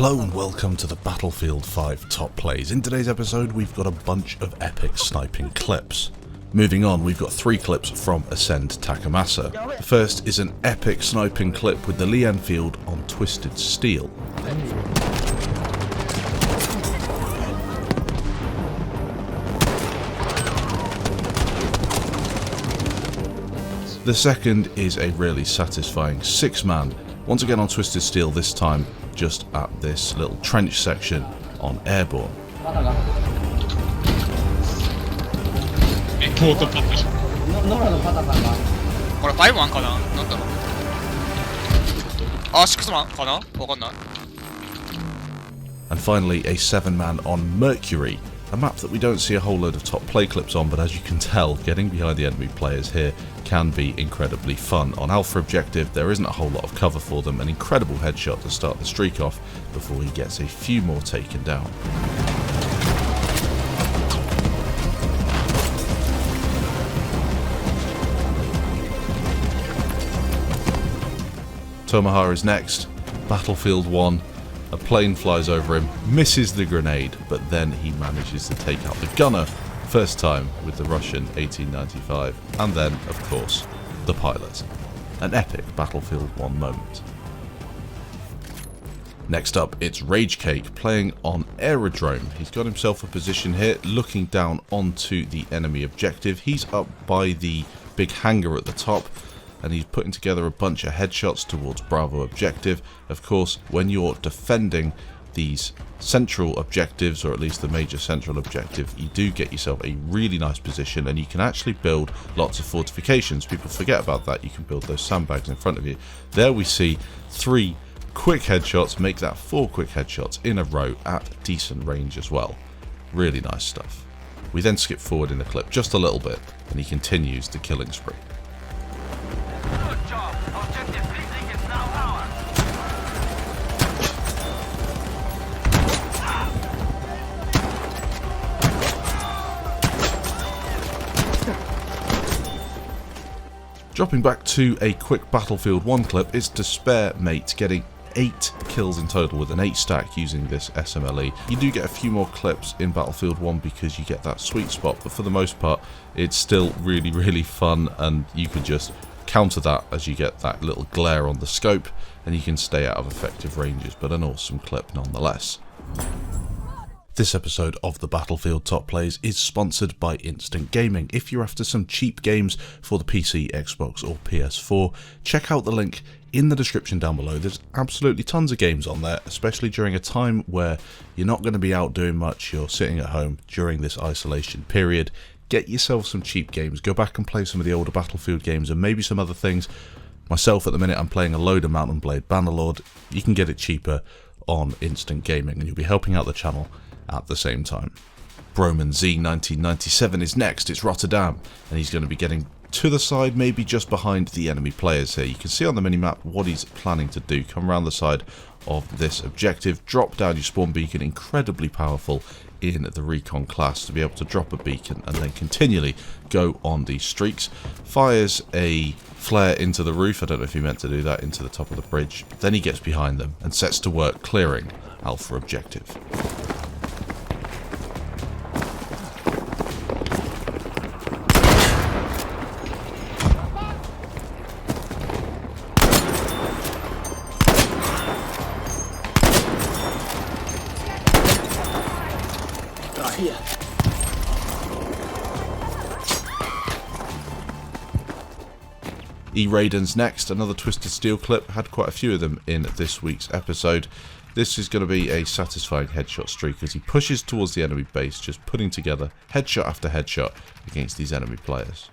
Hello and welcome to the Battlefield 5 Top Plays. In today's episode we've got a bunch of epic sniping clips. Moving on, we've got 3 clips from Ascend Takamasa. The first is an epic sniping clip with the Lee Enfield on Twisted Steel. The second is a really satisfying 6-man, once again on Twisted Steel, this time just at this little trench section on Airborne. トートパックじゃん。これ5マンかな？なんだろう。あ、6マンかな？わかんない。 And finally, a 7-man on Mercury, a map that we don't see a whole load of top play clips on, but as you can tell, getting behind the enemy players here can be incredibly fun. On Alpha Objective, there isn't a whole lot of cover for them, an incredible headshot to start the streak off before he gets a few more taken down. Tomaha is next, Battlefield 1, a plane flies over him, misses the grenade, but then he manages to take out the gunner, first time with the Russian 1895, and then, of course, the pilot. An epic Battlefield 1 moment. Next up, it's Ragecake playing on Aerodrome. He's got himself a position here, looking down onto the enemy objective. He's up by the big hangar at the top, and he's putting together a bunch of headshots towards Bravo objective. Of course, when you're defending these central objectives, or at least the major central objective, you do get yourself a really nice position, and you can actually build lots of fortifications. People forget about that. You can build those sandbags in front of you. There we see 3 quick headshots, make that 4 quick headshots in a row at decent range as well. Really nice stuff. We then skip forward in the clip just a little bit, and he continues the killing spree. Dropping back to a quick Battlefield 1 clip, it's Despair Mate getting 8 kills in total with an 8 stack using this SMLE. You do get a few more clips in Battlefield 1 because you get that sweet spot, but for the most part it's still really fun, and you can just counter that as you get that little glare on the scope and you can stay out of effective ranges, but an awesome clip nonetheless. This episode of the Battlefield Top Plays is sponsored by Instant Gaming. If you're after some cheap games for the PC, Xbox or PS4, check out the link in the description down below. There's absolutely tons of games on there, especially during a time where you're not going to be out doing much, you're sitting at home during this isolation period. Get yourself some cheap games, go back and play some of the older Battlefield games and maybe some other things. Myself at the minute, I'm playing a load of Mount and Blade Bannerlord. You can get it cheaper on Instant Gaming and you'll be helping out the channel at the same time. Broman Z 1997 is next. It's Rotterdam, and he's going to be getting to the side, maybe just behind the enemy players here. You can see on the minimap what he's planning to do. Come around the side of this objective, drop down your spawn beacon, incredibly powerful in the recon class to be able to drop a beacon and then continually go on these streaks. Fires a flare into the roof, I don't know if he meant to do that, into the top of the bridge. Then he gets behind them and sets to work clearing Alpha objective. Raiden's next, another Twisted Steel clip, had quite a few of them in this week's episode. This is going to be a satisfying headshot streak as he pushes towards the enemy base, just putting together headshot after headshot against these enemy players.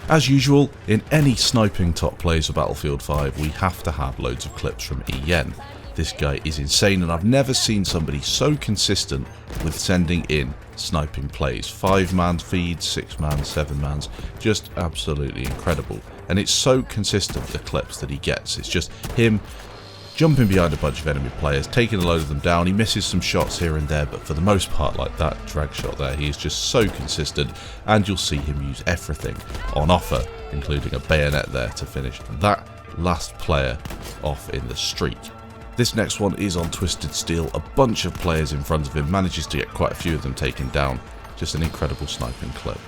As usual, in any sniping top plays of Battlefield 5, we have to have loads of clips from Ian. This guy is insane, and I've never seen somebody so consistent with sending in sniping plays. 5-man feeds, 6-man, 7-mans, just absolutely incredible. And it's so consistent, the clips that he gets. It's just him jumping behind a bunch of enemy players, taking a load of them down. He misses some shots here and there, but for the most part, like that drag shot there, he is just so consistent, and you'll see him use everything on offer, including a bayonet there to finish that last player off in the streak. This next one is on Twisted Steel. A bunch of players in front of him, manages to get quite a few of them taken down. Just an incredible sniping clip.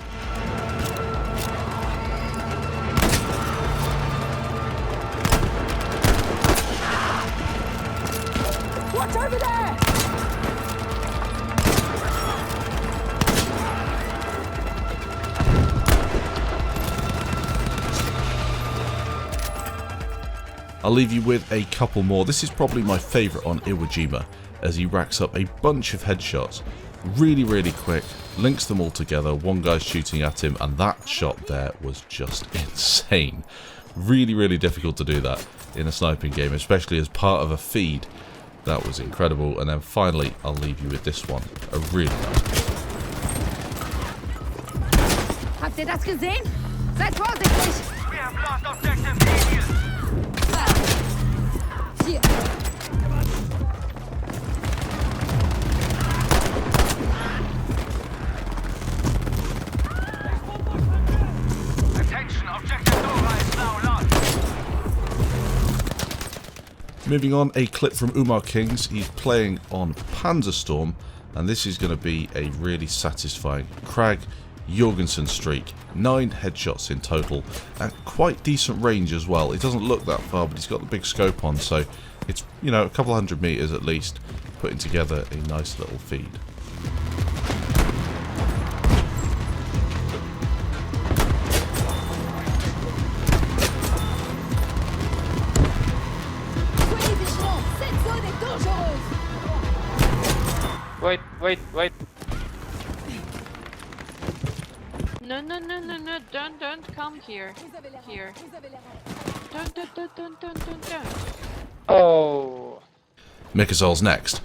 Watch over there! I'll leave you with a couple more. This is probably my favourite on Iwojima, as he racks up a bunch of headshots really quick, links them all together. One guy's shooting at him, and that shot there was just insane. Really difficult to do that in a sniping game, especially as part of a feed. That was incredible. And then finally, I'll leave you with this one. A really nice one. Habt ihr das gesehen? Seid vorsichtig! We have lost objective Daniel. Hier! Attention, objective Dora is now lost. Moving on, a clip from Omar Kings. He's playing on Panzerstorm, and this is going to be a really satisfying Krag Jorgensen streak. 9 headshots in total at quite decent range as well. It doesn't look that far, but he's got the big scope on, so it's, you know, a couple hundred meters at least, putting together a nice little feed. Soyez vigilants! Cette zone est dangereuse! Wait. No, don't come here. Here. Don't. Oh. Mikazol's next.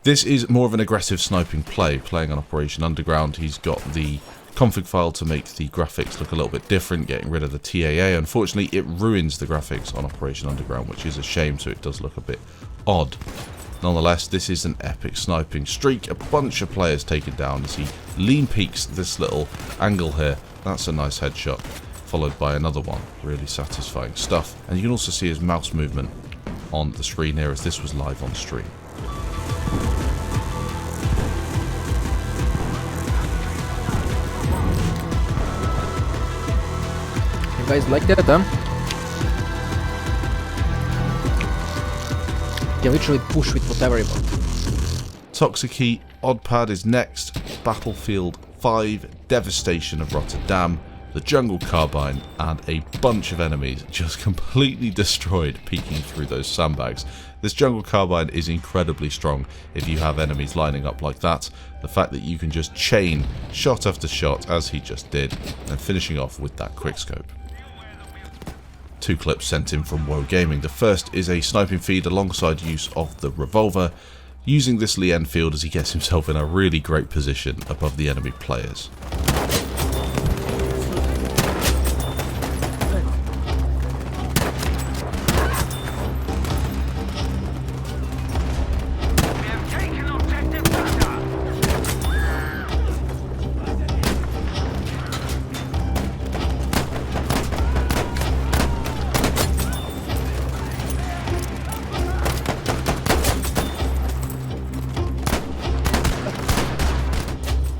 This is more of an aggressive sniping play, playing on Operation Underground. He's got the config file to make the graphics look a little bit different, getting rid of the TAA. Unfortunately, it ruins the graphics on Operation Underground, which is a shame, so it does look a bit odd. Nonetheless, this is an epic sniping streak. A bunch of players taken down as he lean peeks this little angle here. That's a nice headshot, followed by another one. Really satisfying stuff. And you can also see his mouse movement on the screen here, as this was live on stream. You guys like that, huh? You can literally push with whatever you want. Toxic Heat, Oddpad is next. Battlefield 5, Devastation of Rotterdam, the Jungle Carbine, and a bunch of enemies just completely destroyed peeking through those sandbags. This Jungle Carbine is incredibly strong if you have enemies lining up like that. The fact that you can just chain shot after shot, as he just did, and finishing off with that quickscope. 2 clips sent in from Woe Gaming. The first is a sniping feed alongside use of the revolver, using this Lee Enfield as he gets himself in a really great position above the enemy players. We have taken objective Butter.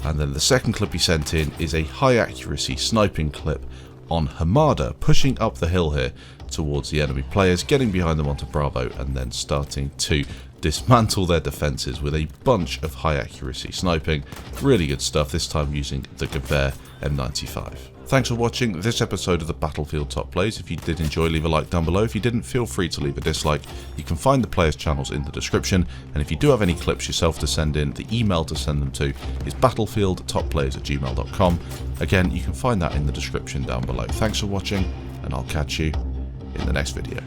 And then the second clip he sent in is a high accuracy sniping clip on Hamada, pushing up the hill here towards the enemy players, getting behind them onto Bravo, and then starting to dismantle their defences with a bunch of high accuracy sniping. Really good stuff, this time using the Gewehr M95. Thanks for watching this episode of the Battlefield Top Plays. If you did enjoy, leave a like down below. If you didn't, feel free to leave a dislike. You can find the players' channels in the description, and if you do have any clips yourself to send in, the email to send them to is battlefieldtopplays@gmail.com. Again, you can find that in the description down below. Thanks for watching, and I'll catch you in the next video.